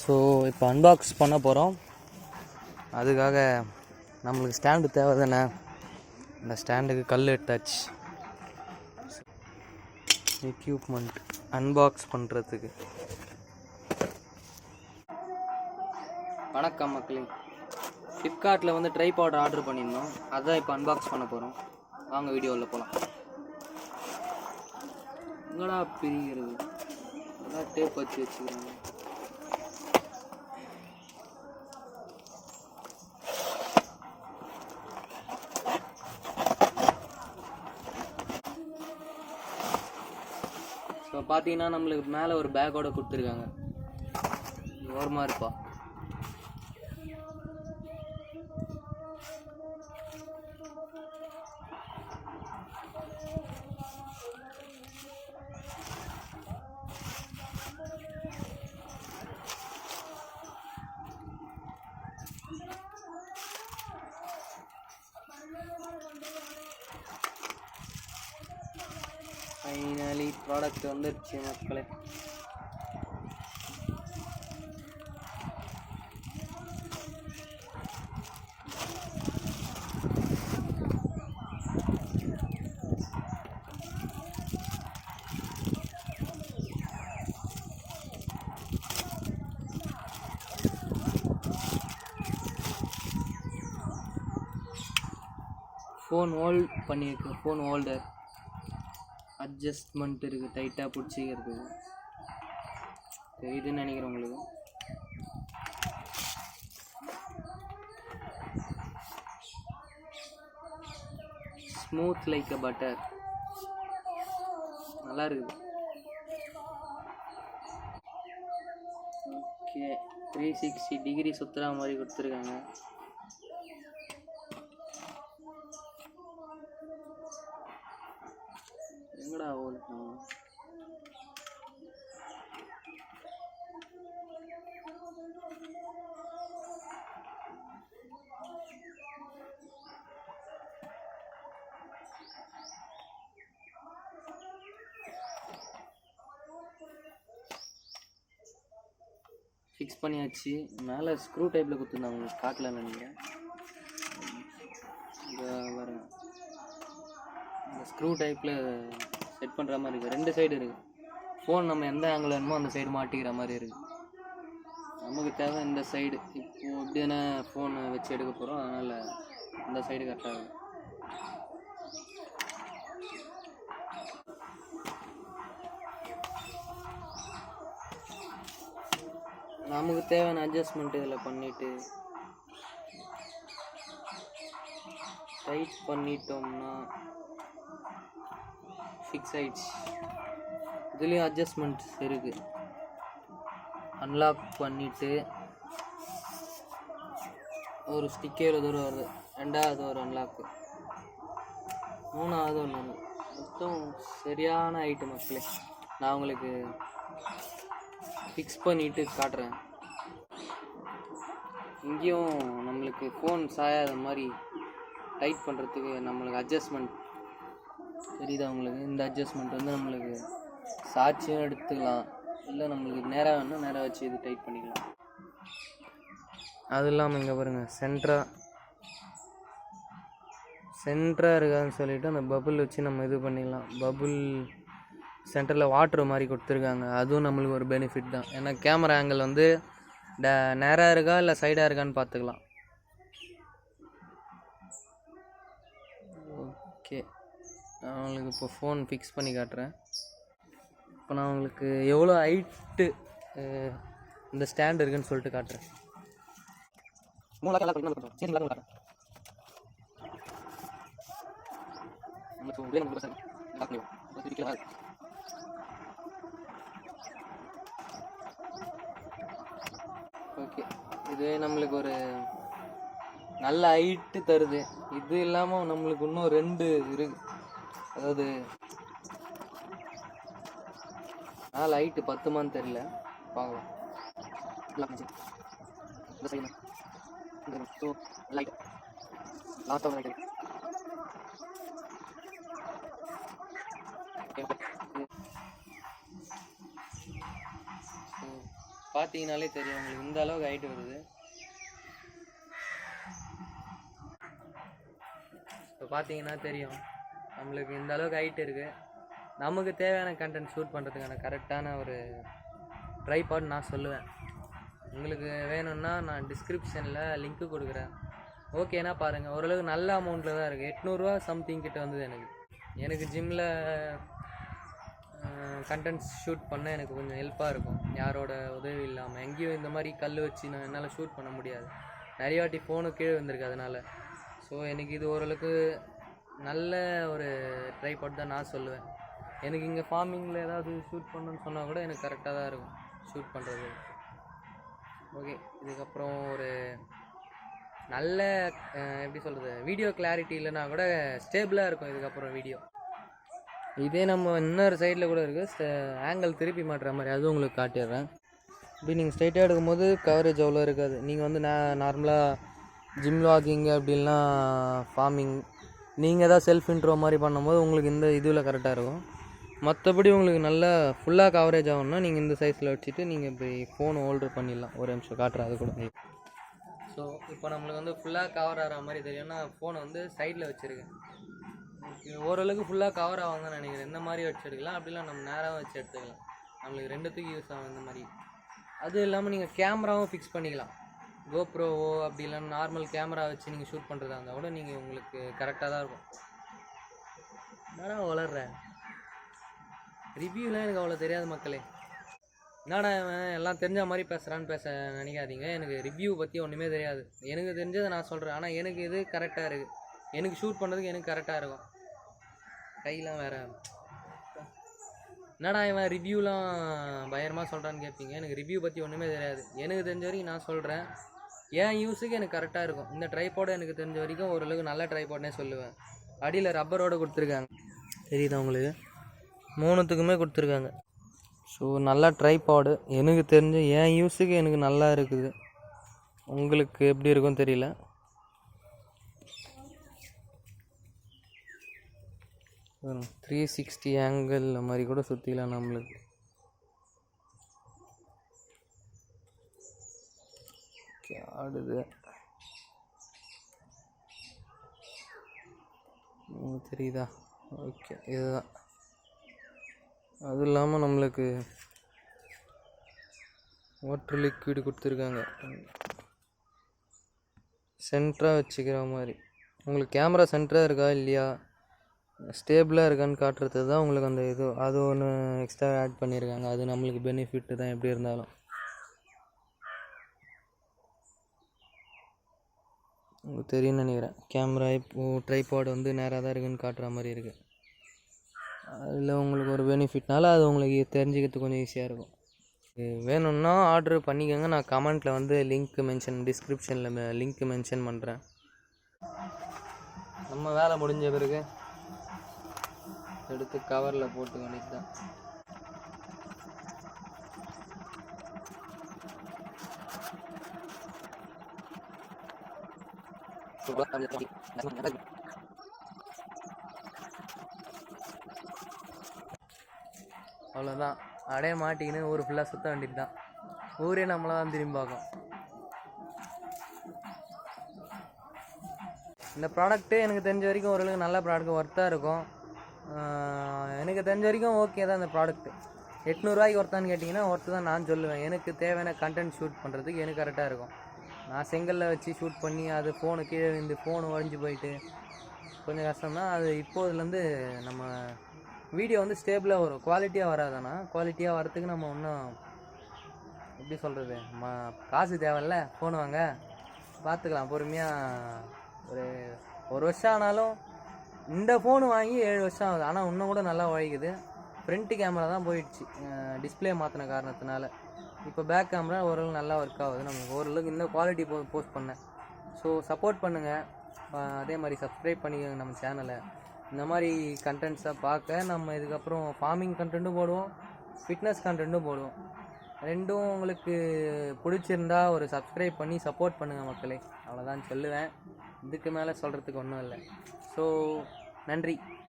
So இப்போ unbox பண்ண போகிறோம். அதுக்காக நம்மளுக்கு ஸ்டாண்டு தேவை தானே. இந்த ஸ்டாண்டுக்கு கல் எடுத்தாச்சு. எக்யூப்மெண்ட் அன்பாக்ஸ் பண்ணுறதுக்கு. வணக்கம் மக்களே. ஃப்ளிப்கார்ட்டில் வந்து ட்ரைபாட் ஆர்டர் பண்ணியிருந்தோம். அதுதான் இப்போ அன்பாக்ஸ் பண்ண போகிறோம். வாங்க வீடியோவில் போகலாம். எங்கடா பிரிகிறது? எல்லாம் டேப் வச்சு வச்சுக்கிறாங்க. ஸோ பார்த்தீங்கன்னா நம்மளுக்கு மேலே ஒரு பேக்கோட கொடுத்துருக்காங்க. ஓரமாக இருப்பா. ஃபைனலி ப்ராடக்ட் வந்துருச்சு மக்களே. ஃபோன் ஹோல்ட் பண்ணியிருக்கு. ஃபோன் ஹோல்டர் அட்ஜஸ்ட்மெண்ட் இருக்குது. டைட்டாக பிடிச்சிக்கிறது தெரியுதுன்னு நினைக்கிறேன் உங்களுக்கு. ஸ்மூத் லைக் அ பட்டர். நல்லா இருக்குது. ஓகே, 360 டிகிரி சுற்றுற மாதிரி கொடுத்துருக்காங்க. எங்கடா ஓடணும்? ஃபிக்ஸ் பண்ணியாச்சு. மேலே ஸ்க்ரூ டைப்பில் கொடுத்துருந்தாங்க, உங்களுக்கு காட்டல நினைக்கிறேன். இங்கே பாருங்க, இந்த ஸ்க்ரூ டைப்பில் செட் பண்ணுற மாதிரி இருக்குது. 2 சைடு இருக்குது. ஃபோன் நம்ம எந்த ஆங்கிள் வேணுமோ அந்த சைடு மாட்டிக்கிற மாதிரி இருக்குது. நமக்கு தேவை இந்த சைடு. இப்போது இப்படி தானே ஃபோனை வச்சு எடுக்க போகிறோம், அதனால் இந்த சைடு கரெக்டாக இருக்கும். நமக்கு தேவையான அட்ஜஸ்ட்மெண்ட் இதில் பண்ணிவிட்டு டைட் பண்ணிட்டோம்னா ஃபிக்ஸ் ஆயிடுச்சு. இதுலேயும் அட்ஜஸ்ட்மெண்ட்ஸ் இருக்குது. அன்லாக் பண்ணிவிட்டு ஒரு ஸ்டிக்கர் தூரம் வருது. 2வது ஒரு அன்லாக்கு, 3வது ஒன்று. மொத்தம் சரியான ஐட்டம் மக்களே. நான் உங்களுக்கு ஃபிக்ஸ் பண்ணிவிட்டு காட்டுறேன். இங்கேயும் நம்மளுக்கு ஃபோன் சாயாத மாதிரி டைட் பண்ணுறதுக்கு நம்மளுக்கு அட்ஜஸ்ட்மெண்ட் தெரியுதா உங்களுக்கு? இந்த அட்ஜஸ்ட்மெண்ட் வந்து நம்மளுக்கு சாட்சியும் எடுத்துக்கலாம், இல்லை நம்மளுக்கு நேராக வேணும்னா நேராக வச்சு இது டைட் பண்ணிக்கலாம். அது இல்லாமல் இங்கே பாருங்கள், சென்டராக இருக்காதுன்னு சொல்லிவிட்டு அந்த பபுள் வச்சு நம்ம இது பண்ணிக்கலாம். பபுள் சென்டரில் வாட்ரு மாதிரி கொடுத்துருக்காங்க. அதுவும் நம்மளுக்கு ஒரு பெனிஃபிட் தான். ஏன்னா கேமரா ஆங்கிள் வந்து நேராக இருக்கா இல்லை சைடாக இருக்கான்னு பார்த்துக்கலாம். ஓகே, நான் உங்களுக்கு இப்போ ஃபோன் ஃபிக்ஸ் பண்ணி காட்டுறேன். இப்போ நான் உங்களுக்கு எவ்வளோ ஹைட்டு இந்த ஸ்டாண்ட் இருக்குன்னு சொல்லிட்டு காட்டுறேன். ஓகே, இது நம்மளுக்கு ஒரு நல்ல ஹைட்டு தருது. இது இல்லாமல் நம்மளுக்கு இன்னும் 2 இருக்கு. அதாவது நாலு ஹைட்டு 10மான்னு தெரியல, பார்க்கலாம். பார்த்தீங்கனாலே தெரியும் உங்களுக்கு இந்த அளவுக்கு ஹைட் வருது. இப்போ பார்த்தீங்கன்னா தெரியும் நம்மளுக்கு இந்த அளவுக்கு ஹைட் இருக்குது. நமக்கு தேவையான கண்டென்ட் ஷூட் பண்ணுறதுக்கான கரெக்டான ஒரு ட்ரைபாட் நான் சொல்லுவேன். உங்களுக்கு வேணும்னா நான் டிஸ்கிரிப்ஷனில் லிங்க்கு கொடுக்குறேன். ஓகேனா பாருங்கள். ஓரளவுக்கு நல்ல அமௌண்ட்டில் தான் இருக்குது. 800 சம்திங் கிட்ட வந்தது எனக்கு ஜிம்மில் கண்டென்ட்ஸ் ஷூட் பண்ண எனக்கு கொஞ்சம் ஹெல்ப்பாக இருக்கும். யாரோட உதவி இல்லாமல் எங்கேயும் இந்த மாதிரி கல் வச்சு நான் என்னால் ஷூட் பண்ண முடியாது. நிறைய வாட்டி ஃபோனு கீழே வந்திருக்கு அதனால். ஸோ எனக்கு இது ஓரளவுக்கு நல்ல ஒரு ட்ரைபாட் தான் நான் சொல்லுவேன். எனக்கு இங்கே ஃபார்மிங்கில் ஏதாவது ஷூட் பண்ணணுன்னு சொன்னால் கூட எனக்கு கரெக்டாக தான் இருக்கும் ஷூட் பண்ணுறது. ஓகே, இதுக்கப்புறம் ஒரு நல்ல எப்படி சொல்கிறது, வீடியோ கிளாரிட்டி இல்லைனா கூட ஸ்டேபிளாக இருக்கும் இதுக்கப்புறம் வீடியோ. இதே நம்ம இன்னொரு சைடில் கூட இருக்குது, ஆங்கிள் திருப்பி மாட்டுற மாதிரி, அதுவும் உங்களுக்கு காட்டிடுறேன். இப்படி நீங்கள் ஸ்ட்ரைட்டாக எடுக்கும்போது கவரேஜ் அவ்வளோ இருக்காது. நீங்கள் வந்து நார்மலாக ஜிம் வ்ளாகிங் அப்படின்னா ஃபார்மிங் நீங்கள் ஏதாவது செல்ஃப் இன்ட்ரோ மாதிரி பண்ணும்போது உங்களுக்கு இந்த இதில் கரெக்டாக இருக்கும். மற்றபடி உங்களுக்கு நல்லா ஃபுல்லாக கவரேஜ் ஆகணும்னா நீங்கள் இந்த சைஸில் வச்சுட்டு நீங்கள் இப்படி ஃபோன் ஹோல்டர் பண்ணிடலாம். ஒரு நிமிஷம் காட்டுறேன் அது கூட. ஸோ இப்போ நம்மளுக்கு வந்து ஃபுல்லாக கவர் ஆகிற மாதிரி தெரியும்னா ஃபோனை வந்து சைடில் வச்சுருக்கேன். ஓரளவுக்கு ஃபுல்லாக கவர் ஆகுங்கன்னு நினைக்கிறேன். இந்த மாதிரி வச்சு எடுக்கலாம், அப்படிலாம் நம்ம நேராக வச்சு எடுத்துக்கலாம். நம்மளுக்கு ரெண்டுத்துக்கு யூஸ் ஆகும் இந்த மாதிரி. அதுவும் இல்லாமல் நீங்கள் கேமராவும் ஃபிக்ஸ் பண்ணிக்கலாம். கோப்ரோவோ அப்படி இல்லைன்னா நார்மல் கேமரா வச்சு நீங்கள் ஷூட் பண்ணுறதா இருந்தால் கூட நீங்கள் உங்களுக்கு கரெக்டாக தான் இருக்கும். என்னடா வளர்றேன் ரிவ்யூலாம் எனக்கு அவ்வளோ தெரியாது மக்களே. என்னடா எல்லாம் தெரிஞ்ச மாதிரி பேச நினைக்காதீங்க. எனக்கு ரிவ்யூ பற்றி ஒன்றுமே தெரியாது. எனக்கு தெரிஞ்சதை நான் சொல்கிறேன். ஆனால் எனக்கு இது கரெக்டாக இருக்குது. எனக்கு ஷூட் பண்ணுறதுக்கு எனக்கு கரெக்டாக இருக்கும். கையெலாம் வேறு என்னடா இவன் ரிவ்யூலாம் பயங்கரமாக சொல்கிறான்னு கேட்பீங்க. எனக்கு ரிவ்யூ பற்றி ஒன்றுமே தெரியாது. எனக்கு தெரிஞ்ச வரைக்கும் நான் சொல்கிறேன். என் யூஸுக்கு எனக்கு கரெக்டாக இருக்கும். இந்த ட்ரைபாடு எனக்கு தெரிஞ்ச வரைக்கும் ஓரளவுக்கு நல்ல ட்ரைபாட்னே சொல்லுவேன். அடியில் ரப்பரோடு கொடுத்துருக்காங்க, தெரியுதா உங்களுக்கு? 3த்துக்குமே கொடுத்துருக்காங்க. ஸோ நல்ல ட்ரைபாடு எனக்கு தெரிஞ்ச என் யூஸுக்கு எனக்கு நல்லா இருக்குது. உங்களுக்கு எப்படி இருக்கும் தெரியல. வரும் 360 ஆங்கிள் மாதிரி கூட சுற்றிக்கலாம் நம்மளுக்கு. ஆடுது தெரியுதா? ஓகே, இதுதான். அது இல்லாமல் நம்மளுக்கு வாட்டர் லிக்விட் கொடுத்துருக்காங்க, சென்டராக வச்சுக்கிற மாதிரி. உங்களுக்கு கேமரா சென்டராக இருக்கா இல்லையா, ஸ்டேபிளாக இருக்கான்னு காட்டுறது தான் உங்களுக்கு அந்த இது. அது ஒன்று எக்ஸ்ட்ரா ஆட் பண்ணியிருக்காங்க. அது நம்மளுக்கு பெனிஃபிட்டு தான் எப்படி இருந்தாலும். உங்களுக்கு தெரியும்னு நினைக்கிறேன். கேமரா இப்போது ட்ரைபாட் வந்து நேராக தான் இருக்குன்னு காட்டுற மாதிரி இருக்குது. அதில் உங்களுக்கு ஒரு பெனிஃபிட்னால அது உங்களுக்கு தெரிஞ்சுக்கிறதுக்கு கொஞ்சம் ஈஸியாக இருக்கும். வேணும்னா ஆர்டர் பண்ணிக்கோங்க. நான் கமெண்ட்டில் வந்து டிஸ்கிரிப்ஷனில் லிங்க் மென்ஷன் பண்ணுறேன். நம்ம வேலை முடிஞ்ச பிறகு எடுத்து கவரில் போட்டு வேண்டியது தான். அவ்வளோதான், அடைய மாட்டிக்கின்னு ஊர் ஃபுல்லாக சுற்ற வேண்டியது தான். ஊரே நம்மளை தான் திரும்பி பார்க்கும். இந்த ப்ராடக்ட்டு எனக்கு தெரிஞ்ச வரைக்கும் ஓரளவுக்கு நல்ல ப்ராடக்ட், ஒர்த்தாக இருக்கும். எனக்கு தெரிஞ்ச வரைக்கும் ஓகே தான் இந்த ப்ராடக்ட்டு. 800 ஒர்த்தான்னு கேட்டிங்கன்னா ஒர்த்து தான் நான் சொல்லுவேன். எனக்கு தேவையான கண்டென்ட் ஷூட் பண்ணுறதுக்கு எனக்கு கரெக்டாக இருக்கும். நான் செங்கலில் வச்சு ஷூட் பண்ணி அது ஃபோனு கீழே விழுந்து ஃபோனு உடஞ்சி போயிட்டு கொஞ்சம் கஷ்டம்தான். அது இப்போதுலேருந்து நம்ம வீடியோ வந்து ஸ்டேபிளாக வரும், குவாலிட்டியாக வராதானா. குவாலிட்டியாக வரத்துக்கு நம்ம இன்னும் எப்படி சொல்கிறது, காசு தேவையில்ல, ஃபோன் வாங்க பார்த்துக்கலாம் பொறுமையாக. ஒரு வருஷம் ஆனாலும் இந்த ஃபோனு வாங்கி 7 வருஷம் ஆகுது. ஆனால் இன்னும் கூட நல்லா உழைக்குது. ஃப்ரண்ட்டு கேமரா தான் போயிடுச்சு டிஸ்பிளே மாற்றின காரணத்தினால. இப்போ பேக் கேமரா ஓரளவுக்கு நல்லா ஒர்க் ஆகுது. நமக்கு ஓரளவுக்கு இன்னும் குவாலிட்டி போஸ்ட் பண்ணேன். ஸோ சப்போர்ட் பண்ணுங்கள். அதே மாதிரி சப்ஸ்கிரைப் பண்ணிக்கோங்க நம்ம சேனலை. இந்த மாதிரி கண்டென்ட்ஸாக பார்க்க நம்ம இதுக்கப்புறம் ஃபார்மிங் கண்டென்ட்டும் போடுவோம், ஃபிட்னஸ் கண்டென்ட்டும் போடுவோம். ரெண்டும் உங்களுக்கு பிடிச்சிருந்தா ஒரு சப்ஸ்கிரைப் பண்ணி சப்போர்ட் பண்ணுங்கள் மக்களே. அவ்வளோதான் சொல்லுவேன். இதுக்கு மேலே சொல்கிறதுக்கு ஒன்றும் இல்லை. ஸோ நன்றி.